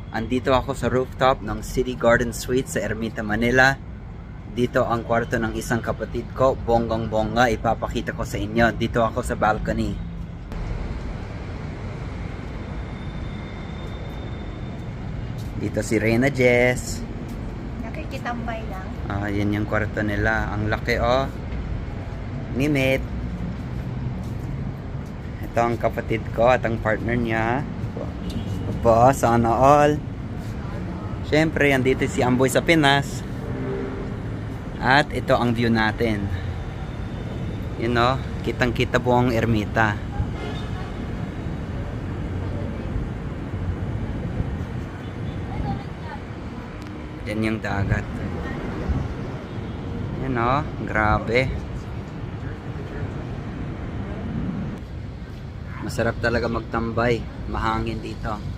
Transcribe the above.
Andito ako sa rooftop ng City Garden Suite sa Ermita, Manila. Dito ang kwarto ng isang kapatid ko, bonggang-bongga. Ipapakita ko sa inyo. Dito ako sa balcony. Dito si Reyna Jess. Nakikitambay lang. Yan yung kwarto nila. Ang laki oh. Nimit. Ito ang kapatid ko at ang partner niya. Aba, sana all. Siyempre, andito si Amboy sa Pinas. At ito ang view natin. You know, kitang-kita buong Ermita. Yan yung dagat. Yan o, grabe. Masarap talaga magtambay. Mahangin dito.